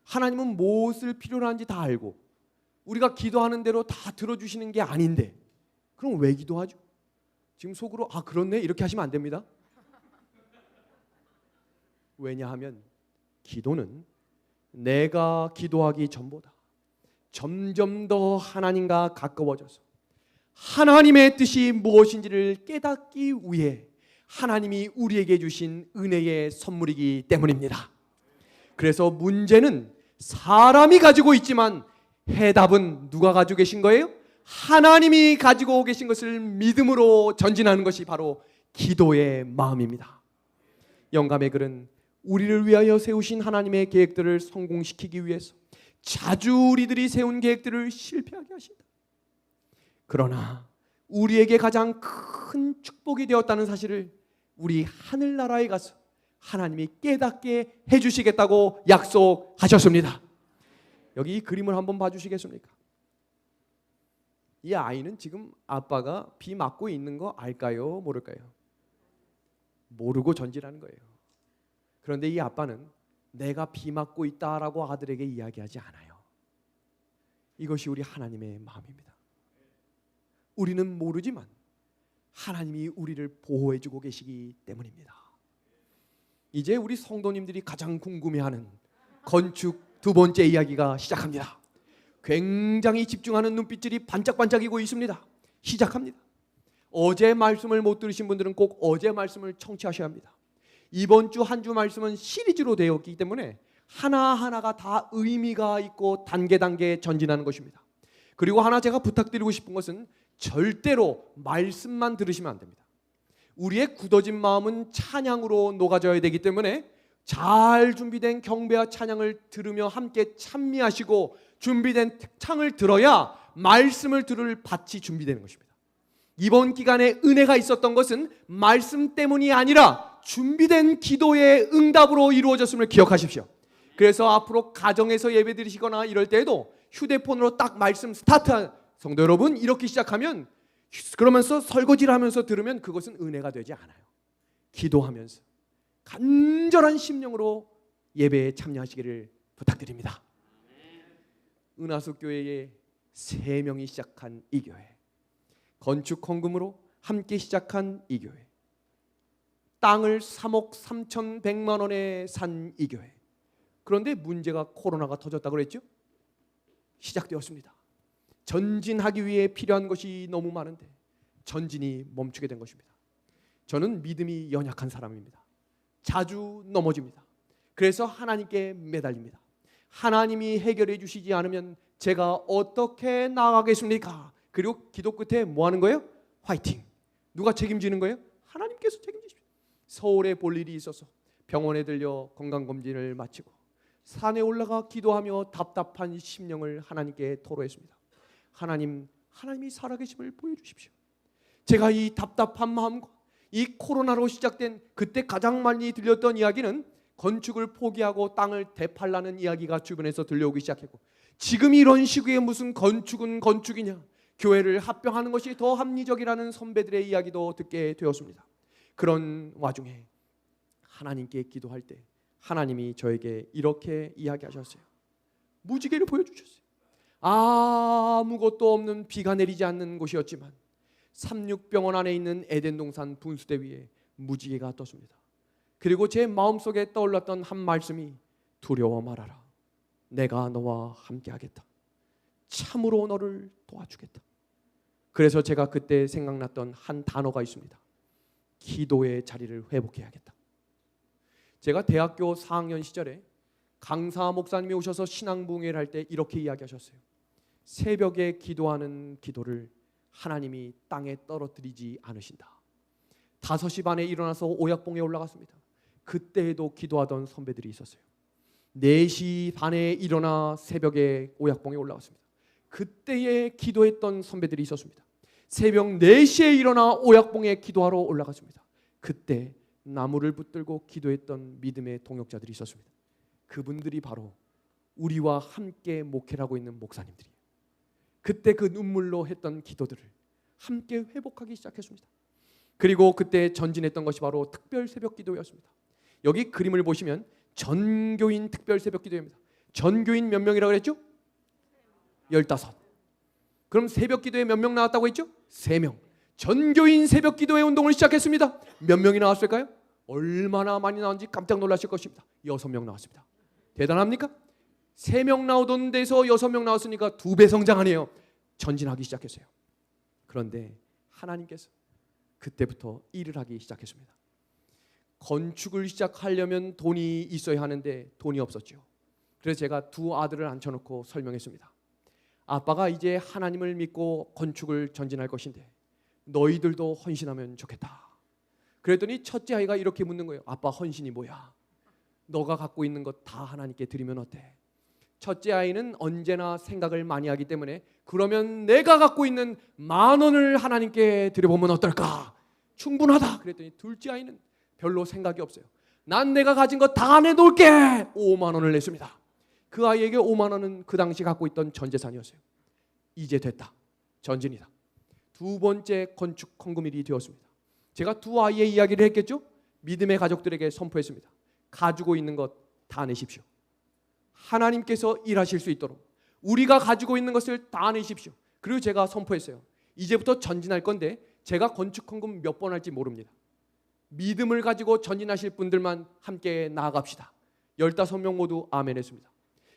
하나님은 무엇을 필요로 하는지 다 알고 우리가 기도하는 대로 다 들어주시는 게 아닌데 그럼 왜 기도하죠? 지금 속으로 그렇네 이렇게 하시면 안 됩니다. 왜냐하면 기도는 내가 기도하기 전보다 점점 더 하나님과 가까워져서 하나님의 뜻이 무엇인지를 깨닫기 위해 하나님이 우리에게 주신 은혜의 선물이기 때문입니다. 그래서 문제는 사람이 가지고 있지만 해답은 누가 가지고 계신 거예요? 하나님이 가지고 계신 것을 믿음으로 전진하는 것이 바로 기도의 마음입니다. 영감의 글은 우리를 위하여 세우신 하나님의 계획들을 성공시키기 위해서 자주 우리들이 세운 계획들을 실패하게 하신다. 그러나 우리에게 가장 큰 축복이 되었다는 사실을 우리 하늘나라에 가서 하나님이 깨닫게 해주시겠다고 약속하셨습니다. 여기 이 그림을 한번 봐주시겠습니까? 이 아이는 지금 아빠가 비 맞고 있는 거 알까요? 모를까요? 모르고 전진하는 거예요. 그런데 이 아빠는 내가 비 맞고 있다라고 아들에게 이야기하지 않아요. 이것이 우리 하나님의 마음입니다. 우리는 모르지만 하나님이 우리를 보호해주고 계시기 때문입니다. 이제 우리 성도님들이 가장 궁금해하는 건축 두 번째 이야기가 시작합니다. 굉장히 집중하는 눈빛들이 반짝반짝이고 있습니다. 시작합니다. 어제 말씀을 못 들으신 분들은 꼭 어제 말씀을 청취하셔야 합니다. 이번 주 한 주 말씀은 시리즈로 되었기 때문에 하나하나가 다 의미가 있고 단계 전진하는 것입니다. 그리고 하나 제가 부탁드리고 싶은 것은 절대로 말씀만 들으시면 안 됩니다. 우리의 굳어진 마음은 찬양으로 녹아져야 되기 때문에 잘 준비된 경배와 찬양을 들으며 함께 찬미하시고 준비된 창을 들어야 말씀을 들을 밭이 준비되는 것입니다. 이번 기간에 은혜가 있었던 것은 말씀 때문이 아니라 준비된 기도의 응답으로 이루어졌음을 기억하십시오. 그래서 앞으로 가정에서 예배 드리시거나 이럴 때에도 휴대폰으로 딱 말씀 스타트, 성도 여러분 이렇게 시작하면 그러면서 설거지를 하면서 들으면 그것은 은혜가 되지 않아요. 기도하면서 간절한 심령으로 예배에 참여하시기를 부탁드립니다. 은하수 교회에 3명이 시작한 이 교회, 건축 헌금으로 함께 시작한 이 교회, 땅을 3억 3,100만 원에 산 이 교회. 그런데 문제가 코로나가 터졌다고 그랬죠? 시작되었습니다. 전진하기 위해 필요한 것이 너무 많은데 전진이 멈추게 된 것입니다. 저는 믿음이 연약한 사람입니다. 자주 넘어집니다. 그래서 하나님께 매달립니다. 하나님이 해결해 주시지 않으면 제가 어떻게 나가겠습니까? 그리고 기도 끝에 뭐 하는 거예요? 화이팅. 누가 책임지는 거예요? 하나님께서 책임지십시오. 서울에 볼 일이 있어서 병원에 들려 건강검진을 마치고 산에 올라가 기도하며 답답한 심령을 하나님께 토로했습니다. 하나님이 살아계심을 보여주십시오. 제가 이 답답한 마음과 이 코로나로 시작된 그때 가장 많이 들렸던 이야기는 건축을 포기하고 땅을 되팔라는 이야기가 주변에서 들려오기 시작했고, 지금 이런 시기에 무슨 건축은 건축이냐, 교회를 합병하는 것이 더 합리적이라는 선배들의 이야기도 듣게 되었습니다. 그런 와중에 하나님께 기도할 때 하나님이 저에게 이렇게 이야기하셨어요. 무지개를 보여주셨어요. 아무것도 없는 비가 내리지 않는 곳이었지만 삼육병원 안에 있는 에덴 동산 분수대 위에 무지개가 떴습니다. 그리고 제 마음속에 떠올랐던 한 말씀이 두려워 말아라. 내가 너와 함께하겠다. 참으로 너를 도와주겠다. 그래서 제가 그때 생각났던 한 단어가 있습니다. 기도의 자리를 회복해야겠다. 제가 대학교 4학년 시절에 강사 목사님이 오셔서 신앙부흥회를 할 때 이렇게 이야기하셨어요. 새벽에 기도하는 기도를 하나님이 땅에 떨어뜨리지 않으신다. 5시 반에 일어나서 오약봉에 올라갔습니다. 그때에도 기도하던 선배들이 있었어요. 4시 반에 일어나 새벽에 오약봉에 올라갔습니다. 그때에 기도했던 선배들이 있었습니다. 새벽 4시에 일어나 오약봉에 기도하러 올라갔습니다. 그때 나무를 붙들고 기도했던 믿음의 동역자들이 있었습니다. 그분들이 바로 우리와 함께 목회를 하고 있는 목사님들이에요. 그때 그 눈물로 했던 기도들을 함께 회복하기 시작했습니다. 그리고 그때 전진했던 것이 바로 특별 새벽 기도였습니다. 여기 그림을 보시면 전교인 특별 새벽 기도입니다. 전교인 몇 명이라고 그랬죠? 15. 그럼 새벽 기도에 몇 명 나왔다고 했죠? 3명. 전교인 새벽 기도회 운동을 시작했습니다. 몇 명이 나왔을까요? 얼마나 많이 나왔는지 깜짝 놀라실 것입니다. 6명 나왔습니다. 대단합니까? 3명 나오던 데서 6명 나왔으니까 2배 성장 아니에요. 전진하기 시작했어요. 그런데 하나님께서 그때부터 일을 하기 시작했습니다. 건축을 시작하려면 돈이 있어야 하는데 돈이 없었죠. 그래서 제가 2 아들을 앉혀놓고 설명했습니다. 아빠가 이제 하나님을 믿고 건축을 전진할 것인데 너희들도 헌신하면 좋겠다. 그랬더니 첫째 아이가 이렇게 묻는 거예요. 아빠, 헌신이 뭐야? 너가 갖고 있는 것 다 하나님께 드리면 어때? 첫째 아이는 언제나 생각을 많이 하기 때문에 그러면 내가 갖고 있는 10,000원을 하나님께 드려보면 어떨까? 충분하다. 그랬더니 둘째 아이는 별로 생각이 없어요. 난 내가 가진 거 다 내놓을게. 5만 원을 냈습니다. 그 아이에게 5만 원은 그 당시 갖고 있던 전 재산이었어요. 이제 됐다. 전진이다. 2번째 건축 헌금일이 되었습니다. 제가 2 아이의 이야기를 했겠죠? 믿음의 가족들에게 선포했습니다. 가지고 있는 것 다 내십시오. 하나님께서 일하실 수 있도록 우리가 가지고 있는 것을 다 내십시오. 그리고 제가 선포했어요. 이제부터 전진할 건데 제가 건축 헌금 몇 번 할지 모릅니다. 믿음을 가지고 전진하실 분들만 함께 나아갑시다. 15명 모두 아멘 했습니다.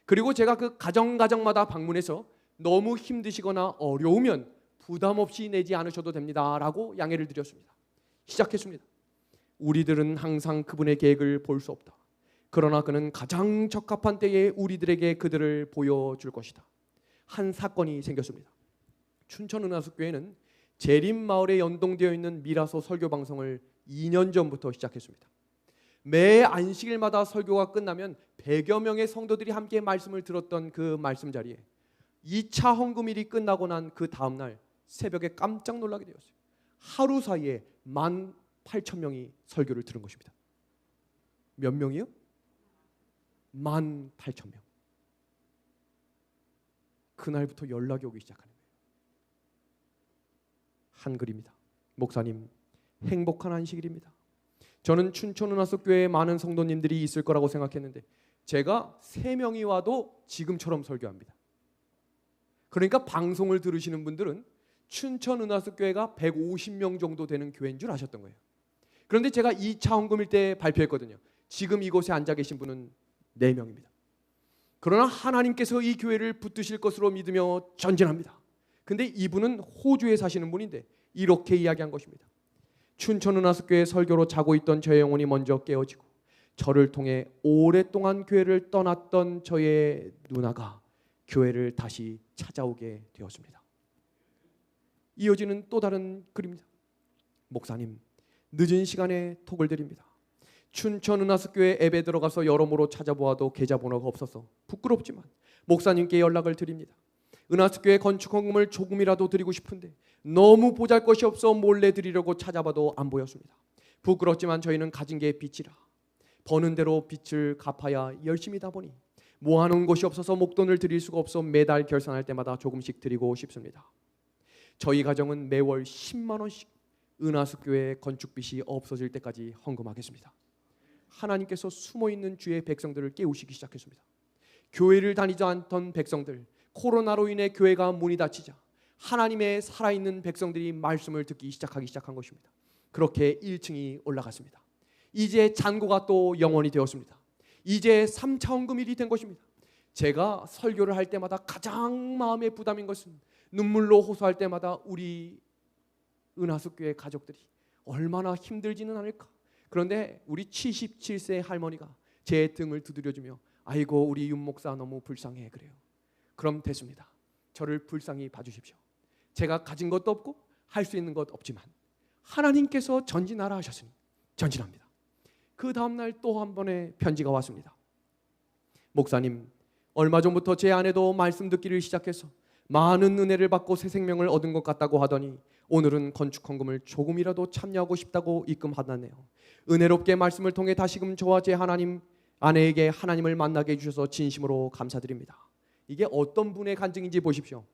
그리고 제가 그 가정마다 방문해서 너무 힘드시거나 어려우면 부담 없이 내지 않으셔도 됩니다 라고 양해를 드렸습니다. 시작했습니다. 우리들은 항상 그분의 계획을 볼 수 없다. 그러나 그는 가장 적합한 때에 우리들에게 그들을 보여줄 것이다. 한 사건이 생겼습니다. 춘천은하숙교회는 재림마을에 연동되어 있는 미라소 설교 방송을 2년 전부터 시작했습니다. 매 안식일마다 설교가 끝나면 100여 명의 성도들이 함께 말씀을 들었던 그 말씀 자리에 2차 헌금일이 끝나고 난 그 다음날 새벽에 깜짝 놀라게 되었어요. 하루 사이에 18,000명이 설교를 들은 것입니다. 몇 명이요? 18,000명. 그날부터 연락이 오기 시작하는 거예요. 한글입니다. 목사님, 행복한 안식일입니다. 저는 춘천은하숙교회에 많은 성도님들이 있을 거라고 생각했는데 제가 3명이 와도 지금처럼 설교합니다. 그러니까 방송을 들으시는 분들은 춘천은하숙교회가 150명 정도 되는 교회인 줄 아셨던 거예요. 그런데 제가 2차 헌금일 때 발표했거든요. 지금 이곳에 앉아 계신 분은 4명입니다. 그러나 하나님께서 이 교회를 붙드실 것으로 믿으며 전진합니다. 근데 이분은 호주에 사시는 분인데 이렇게 이야기한 것입니다. 춘천은하숙교회 설교로 자고 있던 저의 영혼이 먼저 깨어지고 저를 통해 오랫동안 교회를 떠났던 저의 누나가 교회를 다시 찾아오게 되었습니다. 이어지는 또 다른 글입니다. 목사님, 늦은 시간에 톡을 드립니다. 춘천은하숙교회 앱에 들어가서 여러모로 찾아보아도 계좌번호가 없어서 부끄럽지만 목사님께 연락을 드립니다. 은하숙교회 건축 헌금을 조금이라도 드리고 싶은데 너무 보잘것이 없어 몰래 드리려고 찾아봐도 안 보였습니다. 부끄럽지만 저희는 가진 게 빚이라 버는 대로 빚을 갚아야 열심히다 보니 모아놓은 곳이 없어서 목돈을 드릴 수가 없어 매달 결산할 때마다 조금씩 드리고 싶습니다. 저희 가정은 매월 10만 원씩 은하숙교회 건축빚이 없어질 때까지 헌금하겠습니다. 하나님께서 숨어있는 주의 백성들을 깨우시기 시작했습니다. 교회를 다니지 않던 백성들, 코로나로 인해 교회가 문이 닫히자 하나님의 살아있는 백성들이 말씀을 듣기 시작한 것입니다. 그렇게 1층이 올라갔습니다. 이제 잔고가 또 영원이 되었습니다. 이제 3차 헌금일이 된 것입니다. 제가 설교를 할 때마다 가장 마음에 부담인 것은 눈물로 호소할 때마다 우리 은하숙교회 가족들이 얼마나 힘들지는 않을까. 그런데 우리 77세 할머니가 제 등을 두드려주며 아이고 우리 윤 목사 너무 불쌍해 그래요. 그럼 됐습니다. 저를 불쌍히 봐주십시오. 제가 가진 것도 없고 할 수 있는 것 없지만 하나님께서 전진하라 하셨으니 전진합니다. 그 다음날 또 한 번의 편지가 왔습니다. 목사님, 얼마 전부터 제 아내도 말씀 듣기를 시작해서 많은 은혜를 받고 새 생명을 얻은 것 같다고 하더니 오늘은 건축 헌금을 조금이라도 참여하고 싶다고 입금하다네요. 은혜롭게 말씀을 통해 다시금 저와 제 아내에게 하나님을 만나게 해주셔서 진심으로 감사드립니다. 이게 어떤 분의 간증인지 보십시오.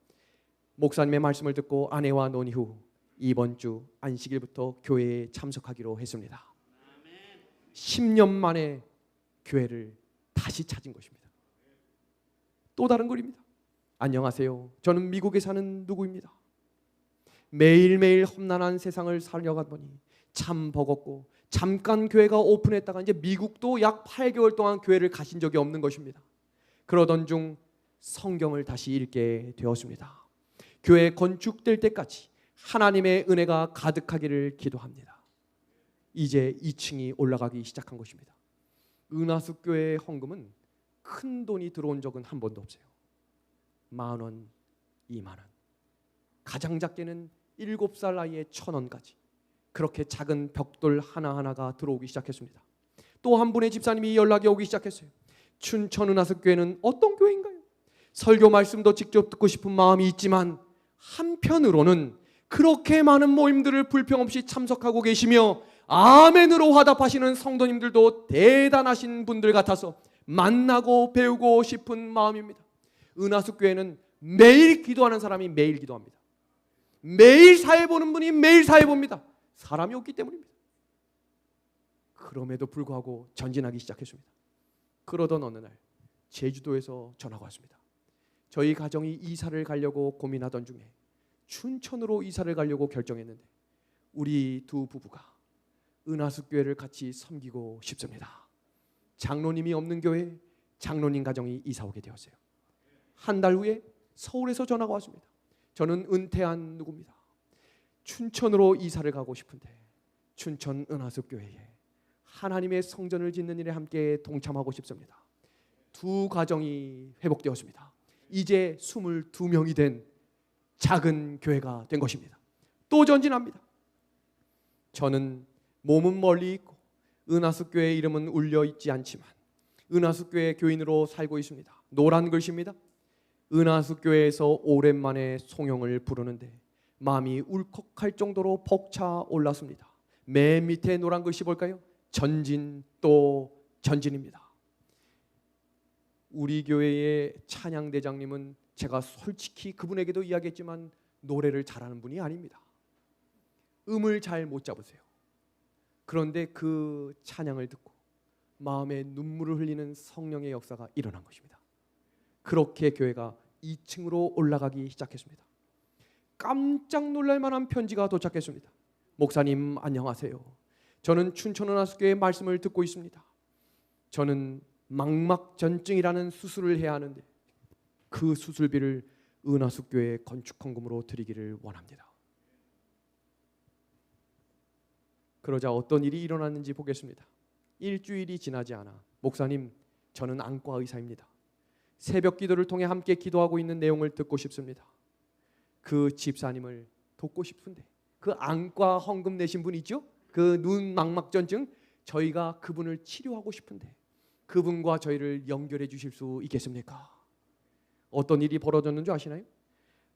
목사님의 말씀을 듣고 아내와 논의 후 이번 주 안식일부터 교회에 참석하기로 했습니다. 10년 만에 교회를 다시 찾은 것입니다. 또 다른 글입니다. 안녕하세요. 저는 미국에 사는 누구입니다. 매일매일 험난한 세상을 살려가더니 참 버겁고 잠깐 교회가 오픈했다가 이제 미국도 약 8개월 동안 교회를 가신 적이 없는 것입니다. 그러던 중 성경을 다시 읽게 되었습니다. 교회 건축될 때까지 하나님의 은혜가 가득하기를 기도합니다. 이제 2층이 올라가기 시작한 것입니다. 은하수 교회의 헌금은 큰 돈이 들어온 적은 한 번도 없어요. 10,000원, 20,000원, 가장 작게는 7살 나이에 1,000원까지 그렇게 작은 벽돌 하나하나가 들어오기 시작했습니다. 또 한 분의 집사님이 연락이 오기 시작했어요. 춘천 은하수 교회는 어떤 교회인가요? 설교 말씀도 직접 듣고 싶은 마음이 있지만 한편으로는 그렇게 많은 모임들을 불평 없이 참석하고 계시며 아멘으로 화답하시는 성도님들도 대단하신 분들 같아서 만나고 배우고 싶은 마음입니다. 은하수 교회는 매일 기도하는 사람이 매일 기도합니다. 매일 사회 보는 분이 매일 사회 봅니다. 사람이 없기 때문입니다. 그럼에도 불구하고 전진하기 시작했습니다. 그러던 어느 날 제주도에서 전화가 왔습니다. 저희 가정이 이사를 가려고 고민하던 중에 춘천으로 이사를 가려고 결정했는데 우리 두 부부가 은하수 교회를 같이 섬기고 싶습니다. 장로님이 없는 교회에 장로님 가정이 이사 오게 되었어요. 한 달 후에 서울에서 전화가 왔습니다. 저는 은퇴한 누구입니다. 춘천으로 이사를 가고 싶은데 춘천 은하수 교회에 하나님의 성전을 짓는 일에 함께 동참하고 싶습니다. 두 가정이 회복되었습니다. 이제 22명이 된 작은 교회가 된 것입니다. 또 전진합니다. 저는 몸은 멀리 있고 은하수 교회의 이름은 울려 있지 않지만 은하수 교회 교인으로 살고 있습니다. 노란 글씨입니다. 은하수 교회에서 오랜만에 송영을 부르는데 마음이 울컥할 정도로 벅차 올랐습니다. 맨 밑에 노란 글씨 볼까요? 전진 또 전진입니다. 우리 교회의 찬양대장님은 제가 솔직히 그분에게도 이야기했지만 노래를 잘하는 분이 아닙니다. 음을 잘 못 잡으세요. 그런데 그 찬양을 듣고 마음에 눈물을 흘리는 성령의 역사가 일어난 것입니다. 그렇게 교회가 2층으로 올라가기 시작했습니다. 깜짝 놀랄 만한 편지가 도착했습니다. 목사님 안녕하세요. 저는 춘천은하수교회 말씀을 듣고 있습니다. 저는 망막전증이라는 수술을 해야 하는데 그 수술비를 은하수교회 건축헌금으로 드리기를 원합니다. 그러자 어떤 일이 일어났는지 보겠습니다. 일주일이 지나지 않아 목사님 저는 안과 의사입니다. 새벽 기도를 통해 함께 기도하고 있는 내용을 듣고 싶습니다. 그 집사님을 돕고 싶은데 그 안과 헌금 내신 분 있죠? 그 눈 망막전증 저희가 그분을 치료하고 싶은데 그분과 저희를 연결해 주실 수 있겠습니까? 어떤 일이 벌어졌는 줄 아시나요?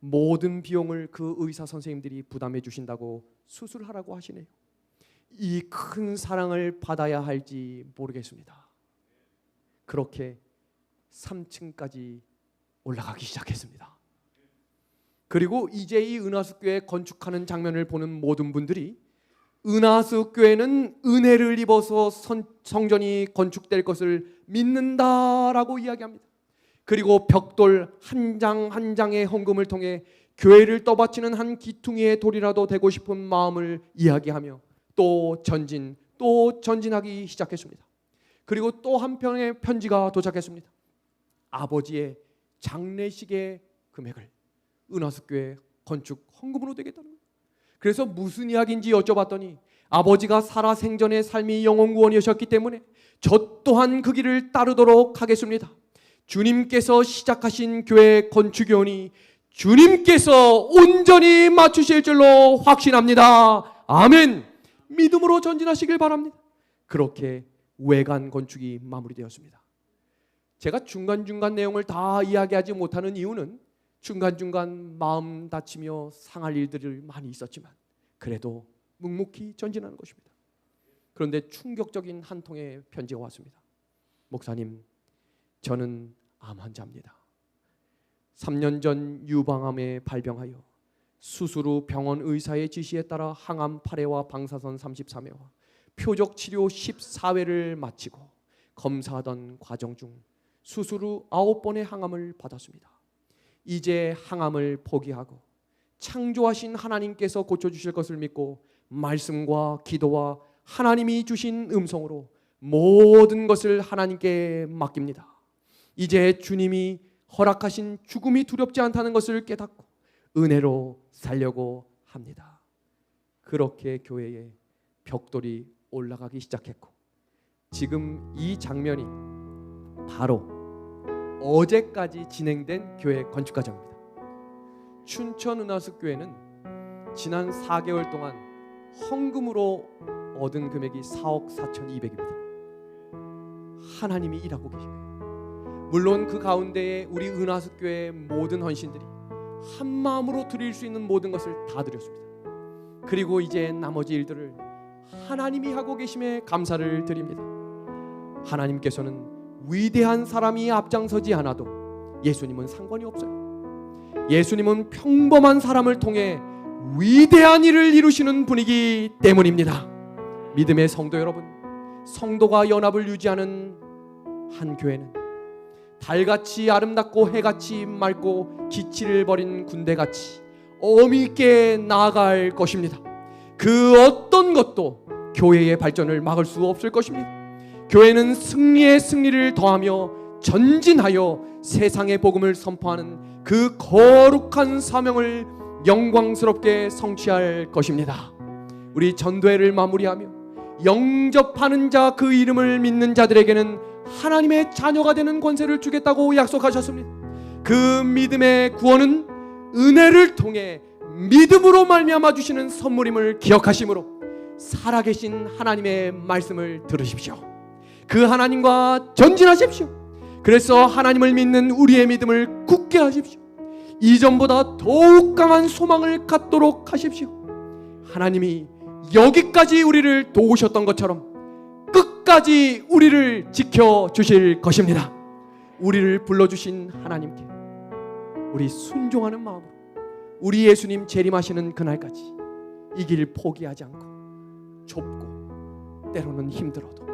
모든 비용을 그 의사 선생님들이 부담해 주신다고 수술하라고 하시네요. 이 큰 사랑을 받아야 할지 모르겠습니다. 그렇게 3층까지 올라가기 시작했습니다. 그리고 이제 이 은하수교회 건축하는 장면을 보는 모든 분들이 은하수교회는 은혜를 입어서 성전이 건축될 것을 믿는다라고 이야기합니다. 그리고 벽돌 한 장 한 장의 헌금을 통해 교회를 떠받치는 한 기퉁이의 돌이라도 되고 싶은 마음을 이야기하며 또 전진 또 전진하기 시작했습니다. 그리고 또 한 편의 편지가 도착했습니다. 아버지의 장례식의 금액을 은하숙교회 건축 헌금으로 되겠다는 거예요. 그래서 무슨 이야기인지 여쭤봤더니 아버지가 살아 생전의 삶이 영혼구원이셨기 때문에 저 또한 그 길을 따르도록 하겠습니다. 주님께서 시작하신 교회 건축위원이 주님께서 온전히 맞추실 줄로 확신합니다. 아멘. 믿음으로 전진하시길 바랍니다. 그렇게 외관 건축이 마무리되었습니다. 제가 중간중간 내용을 다 이야기하지 못하는 이유는 중간중간 마음 다치며 상할 일들이 많이 있었지만 그래도 묵묵히 전진하는 것입니다. 그런데 충격적인 한 통의 편지가 왔습니다. 목사님, 저는 암 환자입니다. 3년 전 유방암에 발병하여 수술 후 병원 의사의 지시에 따라 항암 8회와 방사선 33회와 표적 치료 14회를 마치고 검사하던 과정 중 수술 후 9번의 항암을 받았습니다. 이제 항암을 포기하고 창조하신 하나님께서 고쳐주실 것을 믿고 말씀과 기도와 하나님이 주신 음성으로 모든 것을 하나님께 맡깁니다. 이제 주님이 허락하신 죽음이 두렵지 않다는 것을 깨닫고 은혜로 살려고 합니다. 그렇게 교회에 벽돌이 올라가기 시작했고 지금 이 장면이 바로 어제까지 진행된 교회 건축 과정입니다. 춘천 은하숙교회는 지난 4개월 동안 헌금으로 얻은 금액이 4억 4,200입니다. 하나님이 일하고 계신 거예요. 물론 그 가운데에 우리 은하숙교회의 모든 헌신들이 한 마음으로 드릴 수 있는 모든 것을 다 드렸습니다. 그리고 이제 나머지 일들을 하나님이 하고 계심에 감사를 드립니다. 하나님께서는 위대한 사람이 앞장서지 않아도 예수님은 상관이 없어요. 예수님은 평범한 사람을 통해 위대한 일을 이루시는 분이기 때문입니다. 믿음의 성도 여러분, 성도가 연합을 유지하는 한 교회는 달같이 아름답고 해같이 맑고 기치를 버린 군대같이 어미있게 나아갈 것입니다. 그 어떤 것도 교회의 발전을 막을 수 없을 것입니다. 교회는 승리에 승리를 더하며 전진하여 세상의 복음을 선포하는 그 거룩한 사명을 영광스럽게 성취할 것입니다. 우리 전도회를 마무리하며 영접하는 자, 그 이름을 믿는 자들에게는 하나님의 자녀가 되는 권세를 주겠다고 약속하셨습니다. 그 믿음의 구원은 은혜를 통해 믿음으로 말미암아 주시는 선물임을 기억하심으로 살아계신 하나님의 말씀을 들으십시오. 그 하나님과 전진하십시오. 그래서 하나님을 믿는 우리의 믿음을 굳게 하십시오. 이전보다 더욱 강한 소망을 갖도록 하십시오. 하나님이 여기까지 우리를 도우셨던 것처럼 끝까지 우리를 지켜주실 것입니다. 우리를 불러주신 하나님께 우리 순종하는 마음으로 우리 예수님 재림하시는 그날까지 이 길 포기하지 않고 좁고 때로는 힘들어도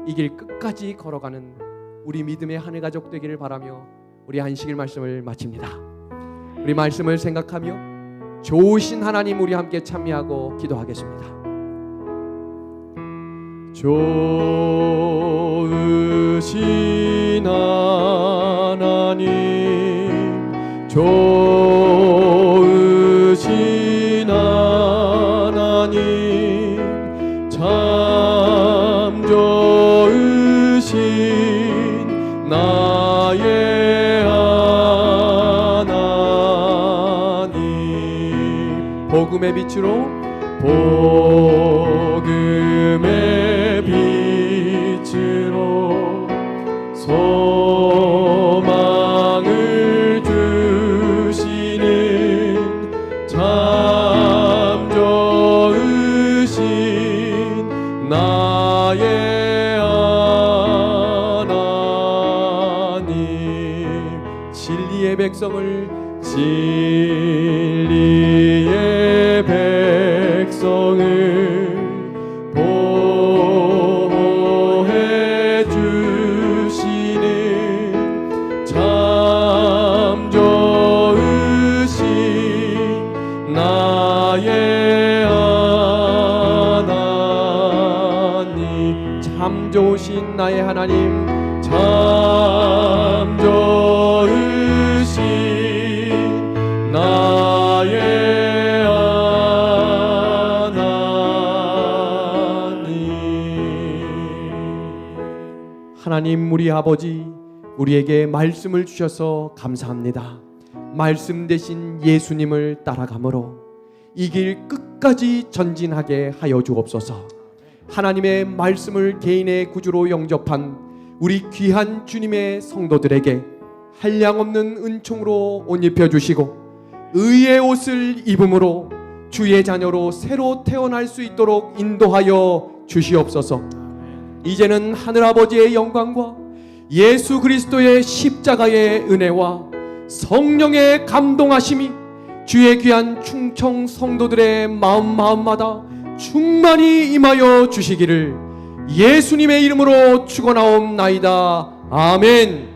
이 길 끝까지 걸어가는 우리 믿음의 한 해 가족 되기를 바라며 우리 안식일 말씀을 마칩니다. 우리 말씀을 생각하며 좋으신 하나님 우리 함께 찬미하고 기도하겠습니다. 좋으신 하나님, 좋으신 하나님, 참 좋으신 나의 하나님. 복음의 빛으로 복음의 빛으로 소망을 주시는 참 좋으신 나의 하나님. 진리의 백성을 진리의 백성을 보호해 주시는 참 좋으신 나의 하나님. 나의 하나님, 잠저으신 나의 하나님, 우리 아버지, 우리에게 말씀을 주셔서 감사합니다. 말씀 대신 예수님을 따라가므로 이 길 끝까지 전진하게 하여 주옵소서. 하나님의 말씀을 개인의 구주로 영접한 우리 귀한 주님의 성도들에게 한량없는 은총으로 옷 입혀주시고 의의 옷을 입음으로 주의 자녀로 새로 태어날 수 있도록 인도하여 주시옵소서. 이제는 하늘아버지의 영광과 예수 그리스도의 십자가의 은혜와 성령의 감동하심이 주의 귀한 충청 성도들의 마음마다 충만히 임하여 주시기를 예수님의 이름으로 축원하옵나이다. 아멘.